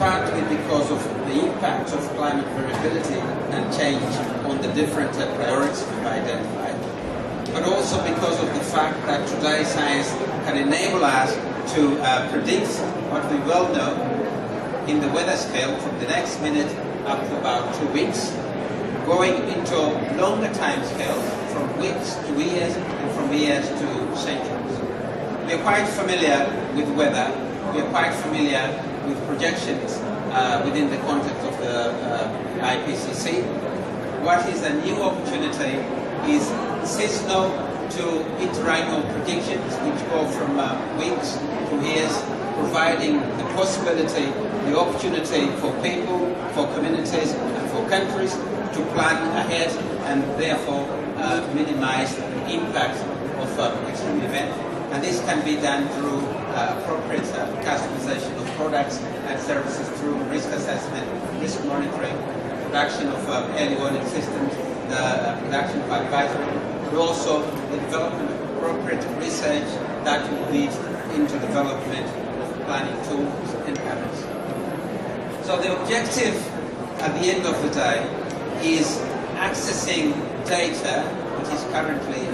partly because of the impact of climate variability and change on the different priorities we've identified, but also because of the fact that today science can enable us to predict what we well know in the weather scale from the next minute up to about 2 weeks, going into longer time scales from weeks to years and from years to centuries. We are quite familiar with weather, we are quite familiar with projections within the context of the IPCC. What is a new opportunity is seasonal to interannual predictions, which go from weeks to years, providing the possibility, the opportunity for people, for communities and for countries to plan ahead and therefore minimize the impact of extreme events. And this can be done through appropriate customization of products and services through risk assessment, risk monitoring, production of early warning systems, the production of advisory, but also the development of appropriate research that will lead into development of planning tools and patterns. So the objective at the end of the day is accessing data which is currently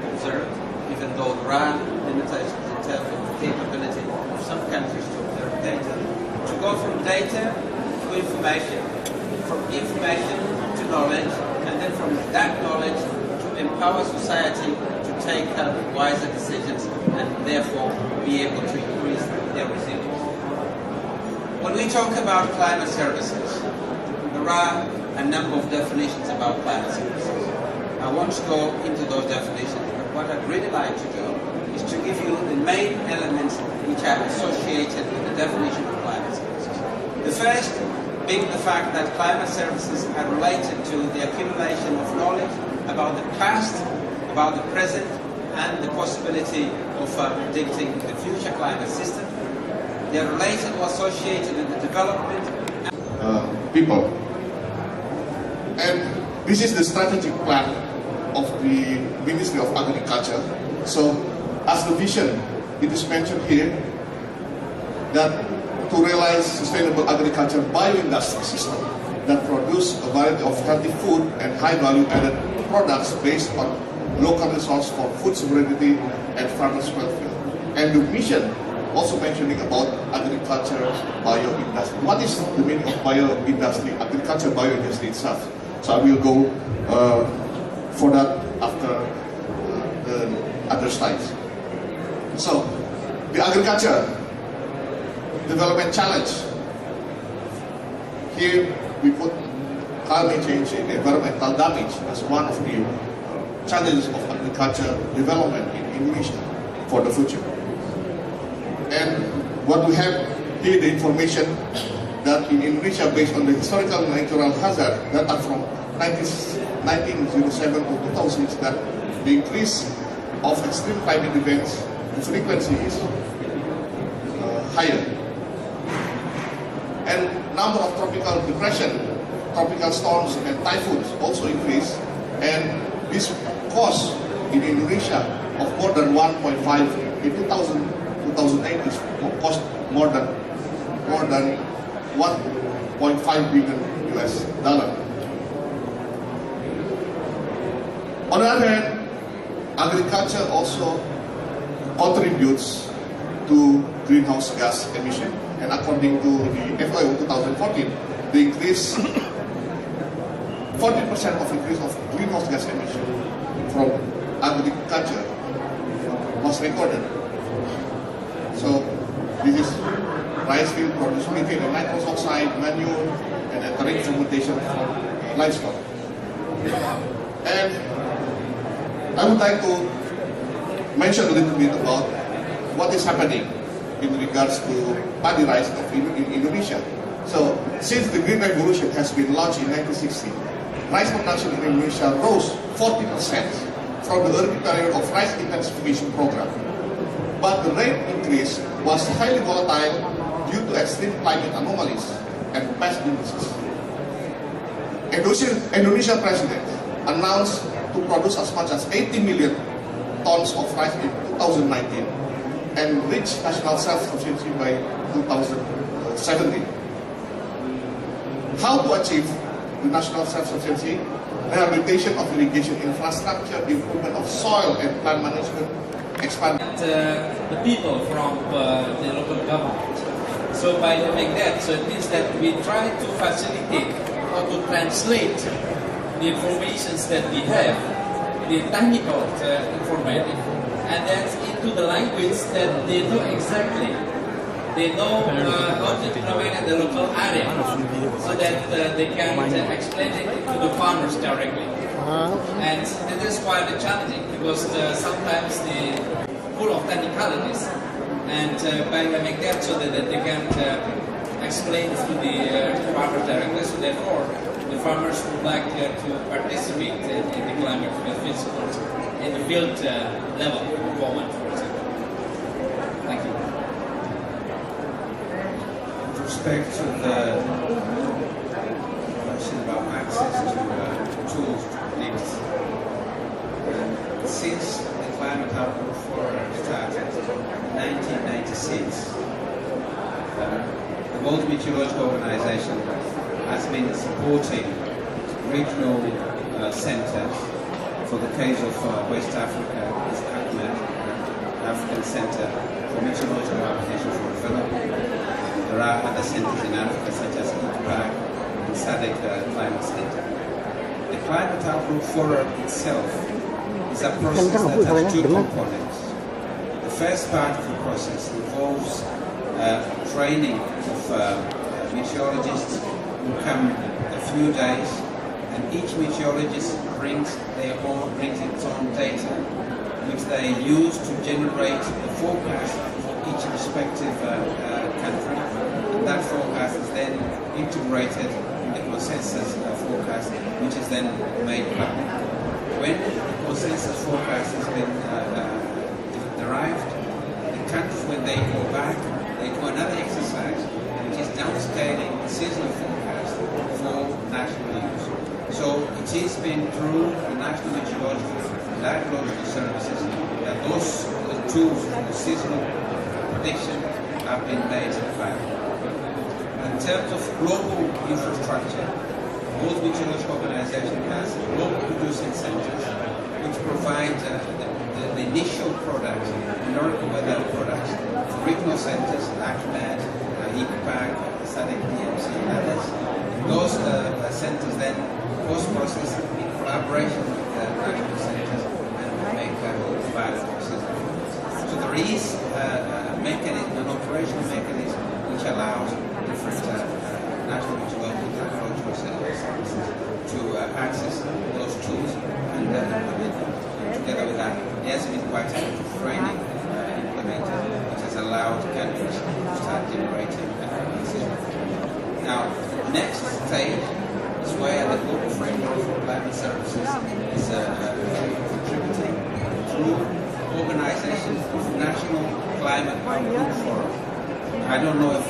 observed, even though there are limitations in terms of the capability of some countries to observe data, to go from data to information, from information to knowledge, and then from that knowledge to empower society to take wiser decisions and therefore be able to increase their resilience. When we talk about climate services, there are a number of definitions about climate services. I won't go into those definitions, but what I'd really like to do is to give you the main elements which are associated with the definition of climate services. The first being the fact that climate services are related to the accumulation of knowledge about the past, about the present, and the possibility of predicting the future climate system. They are related or associated with the development people. And this is the strategic plan of the Ministry of Agriculture. So, as the vision, it is mentioned here that to realize sustainable agriculture bioindustry system that produce a variety of healthy food and high value-added products based on local resource for food sovereignty and farmers' welfare. And the mission also mentioning about agriculture bioindustry. What is the meaning of bioindustry, agriculture bioindustry itself? So I will go for that after the other slides. So, the agriculture development challenge. Here we put climate change and environmental damage as one of the challenges of agriculture development in Indonesia for the future. And what we have here, the information that in Indonesia, based on the historical natural hazard that are from 1907 to 2000, that the increase of extreme climate events, the frequency is higher. And number of tropical depression, tropical storms and typhoons also increase, and this cost in Indonesia of more than 1.5 in 2008 is cost more than 1.5 billion US dollar. On the other hand, agriculture also contributes to greenhouse gas emission. And according to the FAO 2014, the increase, 40% of increase of greenhouse gas emission from agriculture was recorded. So this is rice field produce methane and nitrous oxide, manure, and etheric fermentation from livestock. And I would like to mention a little bit about what is happening in regards to paddy rice in Indonesia. So, since the Green Revolution has been launched in 1960, rice production in Indonesia rose 40% from the early period of rice intensification program. But the rate increase was highly volatile due to extreme climate anomalies and pest diseases. Indonesia president announced to produce as much as 80 million tons of rice in 2019 and reach national self-sufficiency by 2030. 70. How to achieve the national self-sufficiency? Rehabilitation of irrigation infrastructure, improvement of soil and plant management, expand the people from the local government. So by doing that, so it means that we try to facilitate or to translate the informations that we have, the technical information, and that's into the language that they know exactly. They know how to implement in the local area, so that they can explain it to the farmers directly. And this is quite challenging because sometimes they full of technicalities, and by doing that, so that they can explain to the farmers directly. So therefore, the farmers would like to participate in the climate physical, in the field level performance, for example. Thank you. With respect to the question about access to tools to predict, since the Climate Outlook Forum started in 1996, the World Meteorological Organization has been supporting regional centers. For the case of West Africa, is ACMED, African Center for Meteorological Applications for Development. There are other centers in Africa, such as IPAC and SADC Climate Center. The Climate Outlook Forum itself is a process that has two components. The first part of the process involves training of meteorologists who come a few days, and each meteorologist brings its own data, which they use to generate the forecast for each respective country. And that forecast is then integrated in the consensus forecast, which is then made public. When the consensus forecast has been derived, the countries, when they go back, they do another exercise, which is downscaling the seasonal forecast for national use. So it has been through the National Meteorological and Hydrological Services that those tools for the seasonal prediction have been made available. In terms of global infrastructure, the World Meteorological Organization has global producing centers which provide the initial products, numerical weather products, for regional centers, ACMED, IPAC, SADC, DMC, and others. Those centers then post-process in collaboration with the national centers and make available systems. So there is a mechanism, an operational mechanism, which allows different national meteorological and hydrological services to access those tools and implement them. Together with that, there has been quite a lot of training implemented, which has allowed countries to start generating systems. Now, the next stage is where the global framework for climate services is contributing through organization of National Climate Outlook Forum. I don't know if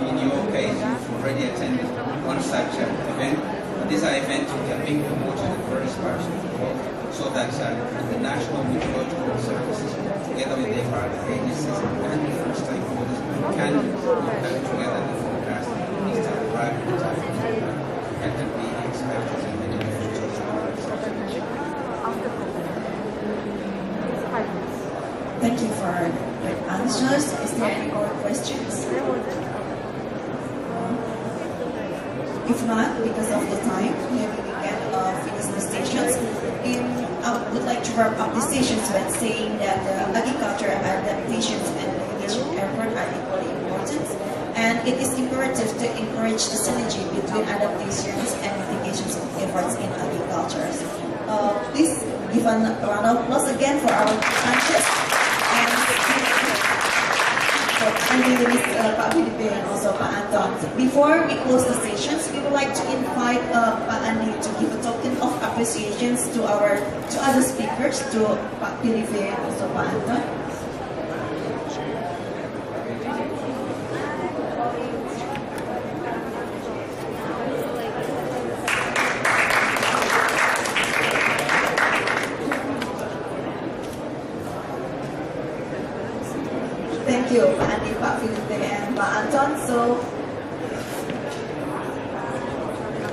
in your case you've already attended one such event, but these are events which are being promoted in various parts of the world, so that the National Meteorological Services, together with the environmental agencies and different stakeholders, can come together the forecast and start arriving at time and can be expected in many different situations. Thank you for your answers. Is there any more questions? If not, because of the time, maybe we can finish the stations. I would like to wrap up the stations by saying that agriculture adaptations and mitigation efforts are equally important, and it is imperative to encourage the synergy between adaptations and mitigation efforts in agriculture. Please give a round of applause again for our panelists. And with Pak Felipe and also Pak Anton. Before we close the stations, we would like to invite Pak Andi to give a token of appreciations to other speakers, to Pak Felipe and also Pak Anton.